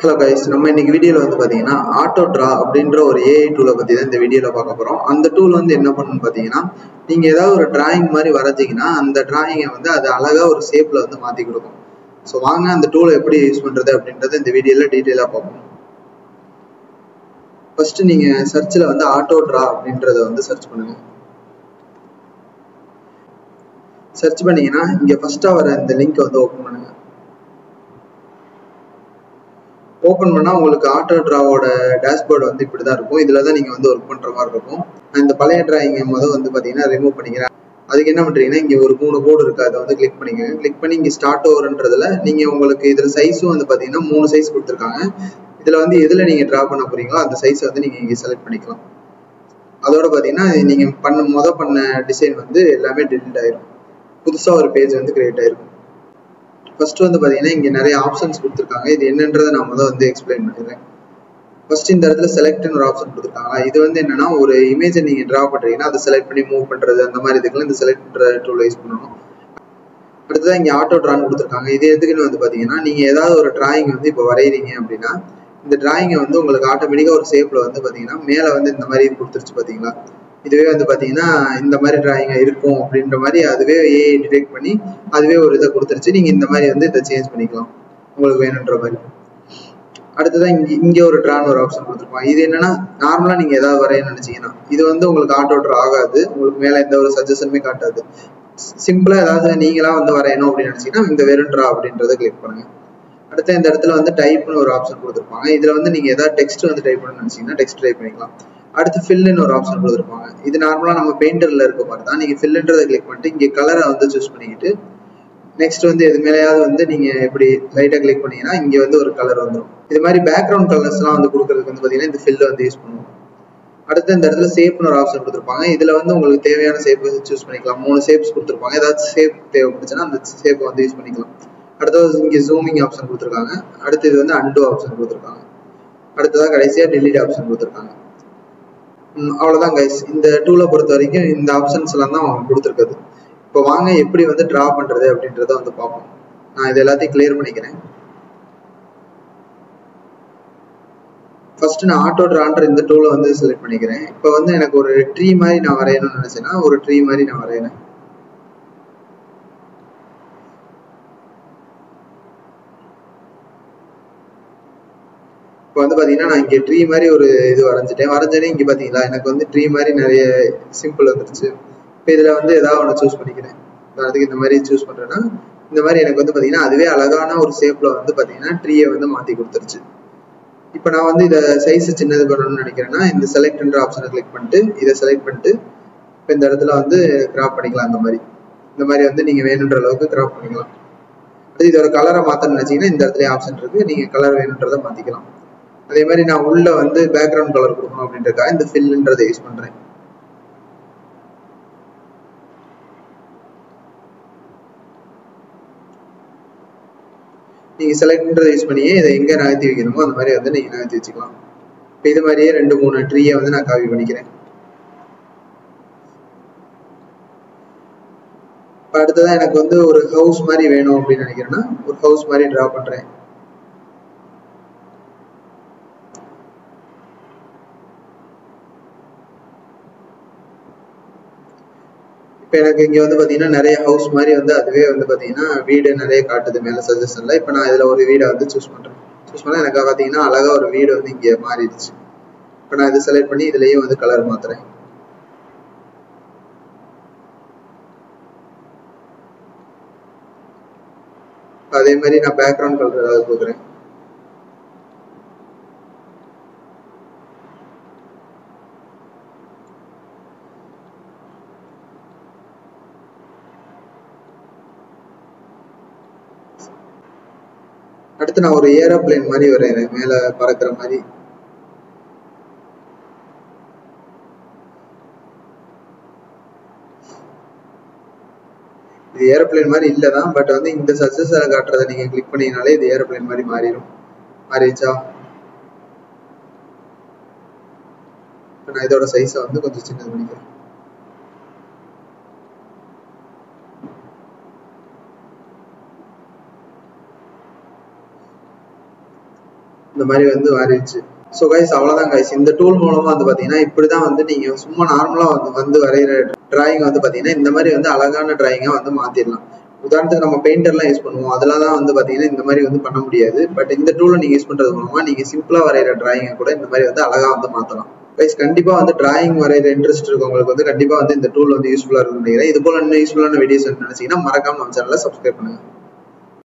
Hello guys, நம்ம இன்னைக்கு வீடியோவில் வந்து பார்த்தீங்கன்னா ஆட்டோ ட்ரா அப்படின்ற ஒரு ஏஐ டூலை பற்றி தான் இந்த வீடியோவில் பார்க்க போகிறோம். அந்த டூல் வந்து என்ன பண்ணுன்னு பார்த்தீங்கன்னா, நீங்கள் ஏதாவது ஒரு டிராயிங் மாதிரி வரைஞ்சிங்கன்னா அந்த டிராயிங்கை வந்து அது அழகாக ஒரு ஷேப்பில் வந்து மாற்றி கொடுக்கும். ஸோ வாங்க அந்த டூலை எப்படி யூஸ் பண்ணுறது அப்படின்றத இந்த வீடியோவில் டீட்டெயிலாக பார்ப்போம். ஃபர்ஸ்ட் நீங்கள் சர்ச்சில் வந்து ஆட்டோ ட்ரா அப்படின்றத வந்து சர்ச் பண்ணுங்க. சர்ச் பண்ணீங்கன்னா இங்கே ஃபர்ஸ்ட்டாக வர இந்த லிங்க் வந்து ஓப்பன் பண்ணுங்க. ஓப்பன் பண்ணால் உங்களுக்கு ஆட்டோ ட்ராவோட டேஷ்போர்டு வந்து இப்படி தான் இருக்கும். இதில் தான் நீங்கள் வந்து ஒர்க் பண்ணுற மாதிரி இருக்கும். இந்த பழைய டிராயிங்கை வந்து பார்த்தீங்கன்னா ரிமூவ் பண்ணிக்கிறேன். அதுக்கு என்ன பண்ணுறீங்கன்னா, இங்கே ஒரு 3 கோடு இருக்குது, அதை வந்து கிளிக் பண்ணிக்கோங்க. கிளிக் பண்ணி இங்கே ஸ்டார்ட் ஓவர்ன்றதுல நீங்கள் உங்களுக்கு இதில் சைஸும் வந்து பார்த்தீங்கன்னா 3 சைஸ் கொடுத்துருக்காங்க. இதில் வந்து எதில் நீங்கள் ட்ரா பண்ண போகிறீங்களோ அந்த சைஸை வந்து நீங்கள் இங்கே செலக்ட் பண்ணிக்கலாம். அதோட பார்த்தீங்கன்னா நீங்கள் பண்ண டிசைன் வந்து எல்லாமே டெலிட் ஆயிரும். புதுசாக ஒரு பேஜ் வந்து கிரியேட் ஆயிருக்கும். ஃபர்ஸ்ட் வந்து பார்த்தீங்கன்னா இங்கே நிறைய ஆப்ஷன்ஸ் கொடுத்துருக்காங்க. இது என்னன்றதை நான் வந்து எக்ஸ்பிளைன் பண்ணிடுறேன். ஃபர்ஸ்ட் இந்த இடத்துல செலக்ட்னு ஒரு ஆப்ஷன் கொடுத்துருக்காங்க. இது வந்து என்னன்னா, ஒரு இமேஜை நீங்கள் ட்ரா பண்ணுறீங்கன்னா அதை செலக்ட் பண்ணி மூவ் பண்ணுறது அந்த மாதிரி இதுக்கெல்லாம் இந்த செலக்ட் டூலை யூஸ் பண்ணணும். அடுத்ததான் இங்கே ஆட்டோ ட்ரான்னு கொடுத்துருக்காங்க. இது எதுக்குன்னு வந்து பார்த்தீங்கன்னா, நீங்கள் ஏதாவது ஒரு டிராயிங் வந்து இப்போ வரைகிறீங்க அப்படின்னா இந்த டிராயிங்கை வந்து உங்களுக்கு ஆட்டோமேட்டிக்காக ஒரு ஷேப்பில் வந்து பார்த்தீங்கன்னா மேலே வந்து இந்த மாதிரி கொடுத்துருச்சு பார்த்தீங்களா. இதுவே வந்து பார்த்தீங்கன்னா இந்த மாதிரி டிராயிங் இருக்கும் அப்படின்ற மாதிரி அதுவே ஏஐ டிடெக்ட் பண்ணி அதுவே ஒரு இதை கொடுத்துருச்சு. நீங்கள் இந்த மாதிரி வந்து இதை சேஞ்ச் பண்ணிக்கலாம் உங்களுக்கு வேணுன்ற மாதிரி. அடுத்ததான் இங்கே ஒரு ட்ரான்னு ஒரு ஆப்ஷன் கொடுத்துருப்பாங்க. இது என்னன்னா, நார்மலாக நீங்கள் ஏதாவது வரையணும்னு நினச்சிங்கன்னா இது வந்து உங்களுக்கு ஆட்டோ ட்ரா ஆகாது. உங்களுக்கு மேலே எந்த ஒரு சஜஷனுமே காட்டாது. சிம்பிளாக ஏதாவது நீங்களாக வந்து வரையணும் அப்படின்னு நினச்சிங்கன்னா இந்த வெறும் ட்ரா அப்படின்றத கிளிக் பண்ணுங்க. அடுத்த இந்த இடத்துல வந்து டைப்னு ஒரு ஆப்ஷன் கொடுத்துருப்பாங்க. இதில் வந்து நீங்கள் ஏதாவது டெக்ஸ்ட் வந்து டைப் பண்ணணும்னு நினச்சிங்கன்னா டெக்ஸ்ட் டைப் பண்ணிக்கலாம். அடுத்து ஃபில்லுன்னு ஒரு ஆப்ஷன் கொடுத்துருப்பாங்க. இது நார்மலாக நம்ம பெயிண்டரில் இருக்க மாதிரி தான். நீங்கள் ஃபில்லுன்றதை கிளிக் பண்ணிட்டு இங்கே கலரை வந்து சூஸ் பண்ணிக்கிட்டு நெக்ஸ்ட் வந்து இது மேலேயாவது வந்து நீங்கள் எப்படி லைட்டாக கிளிக் பண்ணீங்கன்னா இங்கே வந்து ஒரு கலர் வந்துடும். இது மாதிரி பேக்ரவுண்ட் கலர்ஸ்லாம் வந்து கொடுக்கறதுக்கு வந்து பார்த்தீங்கன்னா இந்த ஃபில்லை வந்து யூஸ் பண்ணுவோம். அடுத்து இந்த இடத்துல ஷேப்னு ஒரு ஆப்ஷன் கொடுத்துருப்பாங்க. இதில் வந்து உங்களுக்கு தேவையான ஷேப் சூஸ் பண்ணிக்கலாம். 3 ஷேப்ஸ் கொடுத்துருப்பாங்க. ஏதாவது ஷேப் தேவைப்படுச்சுன்னா அந்த ஷேப்பை வந்து யூஸ் பண்ணிக்கலாம். அடுத்தது இங்கே ஜூமிங் ஆப்ஷன் கொடுத்துருக்காங்க. அடுத்து இது வந்து அன்டூ ஆப்ஷன் கொடுத்துருக்காங்க. அடுத்ததாக கடைசியாக டெலீட் ஆப்ஷன் கொடுத்துருக்காங்க. அவ்வளோதான் கைஸ். இந்த டூலை பொறுத்த வரைக்கும் இந்த ஆப்ஷன்ஸ் எல்லாம் தான் அவங்க கொடுத்துருக்குது. இப்போ வாங்க எப்படி வந்து ட்ரா பண்ணுறது அப்படின்றத வந்து பார்ப்போம். நான் இது எல்லாத்தையும் கிளியர் பண்ணிக்கிறேன். ஃபர்ஸ்ட் நான் ஆட்டோ ட்ரான்ற இந்த டூலை வந்து செலக்ட் பண்ணிக்கிறேன். இப்போ வந்து எனக்கு ஒரு ட்ரீ மாதிரி நான் வரையணும்னு நினைச்சேன்னா ஒரு ட்ரீ மாதிரி நான் வரையணும். இப்போ வந்து பார்த்தீங்கன்னா நான் இங்கே ட்ரீ மாதிரி ஒரு இது வரைஞ்சோன்னே இங்கே பார்த்தீங்களா எனக்கு வந்து ட்ரீ மாதிரி நிறைய சிம்பிள் வந்துருச்சு. இப்போ இதில் வந்து ஏதாவது ஒன்று சூஸ் பண்ணிக்கிறேன். அதுக்கு இந்த மாதிரி சூஸ் பண்ணுறேன்னா இந்த மாதிரி எனக்கு வந்து பார்த்தீங்கன்னா அதுவே அழகான ஒரு ஷேப்பில் வந்து பார்த்தீங்கன்னா ட்ரீயை வந்து மாற்றி கொடுத்துருச்சு. இப்போ நான் வந்து இதை சைஸ் சின்னது பண்ணணும்னு நினைக்கிறேன்னா இந்த செலக்ட்ன்ற ஆப்ஷனை கிளிக் பண்ணிட்டு இதை செலக்ட் பண்ணிட்டு இப்போ இந்த இடத்துல வந்து கிராப் பண்ணிக்கலாம். இந்த மாதிரி வந்து நீங்கள் வேணுன்ற அளவுக்கு கிராப் பண்ணிக்கலாம். அது இதோட கலரை மாற்றணும்னு நினச்சிங்கன்னா இந்த இடத்துல ஆப்ஷன் இருக்குது. நீங்கள் கலர் வேணுன்றதை மாற்றிக்கலாம். அதே மாதிரி நான் உள்ள வந்து பேக்ரவுண்ட் கலர் கொடுக்கணும் அப்படின்றதுக்காக இந்த ஃபில்ன்றதை யூஸ் பண்ணுறேன். நீங்கள் செலக்ட்ன்றதை யூஸ் பண்ணியே இதை எங்கே நகர்த்தி வைக்கணுமோ அந்த மாதிரி வந்து நீங்கள் நகர்த்தி வச்சுக்கலாம். இப்போ இது மாதிரியே 2-3 ட்ரீயை வந்து நான் காப்பி பண்ணிக்கிறேன். இப்போ அடுத்ததான் எனக்கு வந்து ஒரு ஹவுஸ் மாதிரி வேணும் அப்படின்னு நினைக்கிறேன்னா ஒரு ஹவுஸ் மாதிரி ட்ரா பண்ணுறேன். இப்போ எனக்கு இங்கே வந்து பார்த்தீங்கன்னா நிறைய ஹவுஸ் மாதிரி வந்து அதுவே வந்து பார்த்தீங்கன்னா வீடு நிறைய காட்டுது மேலே சஜஷனில். இப்போ நான் இதில் ஒரு வீடை வந்து சூஸ் பண்ணுறேன். சூஸ் பண்ணால் எனக்கு பார்த்தீங்கன்னா அழகாக ஒரு வீடு வந்து இங்கே மாறிடுச்சு. இப்போ நான் இதை செலக்ட் பண்ணி இதுலேயும் வந்து கலர் மாற்றுறேன். அதே மாதிரி நான் பேக்ரவுண்ட் கலர் ஏதாவது கொடுக்குறேன். அடுத்து நான் ஒரு ஏரோப்ளேன் மாதிரி வரைகிறேன், மேலே பறக்கிற மாதிரி. இது ஏரோப்ளேன் மாதிரி இல்லை தான், பட் வந்து இந்த சஜஷனை காட்டுறதை நீங்கள் கிளிக் பண்ணிங்கனாலே இது ஏரோப்ளேன் மாதிரி மாறிடுச்சா. இப்போ நான் இதோட சைஸை வந்து கொஞ்சம் சின்னது பண்ணிக்கிறேன். இந்த மாதிரி வந்து மாறிடுச்சு. ஸோ கைஸ் அவ்வளோதான் கைஸ். இந்த டூல் மூலமா வந்து பார்த்தீங்கன்னா இப்படிதான் வந்து நீங்க சும்மா நார்மலா வந்து வரைகிற டிராயிங் வந்து பார்த்தீங்கன்னா இந்த மாதிரி வந்து அழகான டிராயிங்கா வந்து மாத்திடலாம். உதாரணத்துக்கு நம்ம பெயிண்டர்லாம் யூஸ் பண்ணுவோம், அதெல்லாம் தான் வந்து பார்த்தீங்கன்னா இந்த மாதிரி வந்து பண்ண முடியாது. பட் இந்த டூலை நீங்க யூஸ் பண்றது மூலமா நீங்க சிம்பிளா வரைகிற டிராயிங்கை கூட இந்த மாதிரி வந்து அழகா வந்து மாத்தலாம். கைஸ் கண்டிப்பா வந்து டிராயிங் வரைகிற இன்ட்ரெஸ்ட் இருக்கவங்களுக்கு வந்து கண்டிப்பா வந்து இந்த டூல் வந்து யூஸ்ஃபுல்லா இருக்கும்னு நினைக்கிறேன். இது போல இன்னும் யூஸ்ஃபுல்லான வீடியோஸ் நினைச்சீங்கன்னா மறக்காம நம்ம சேனலை சப்ஸ்கிரைப் பண்ணுங்க.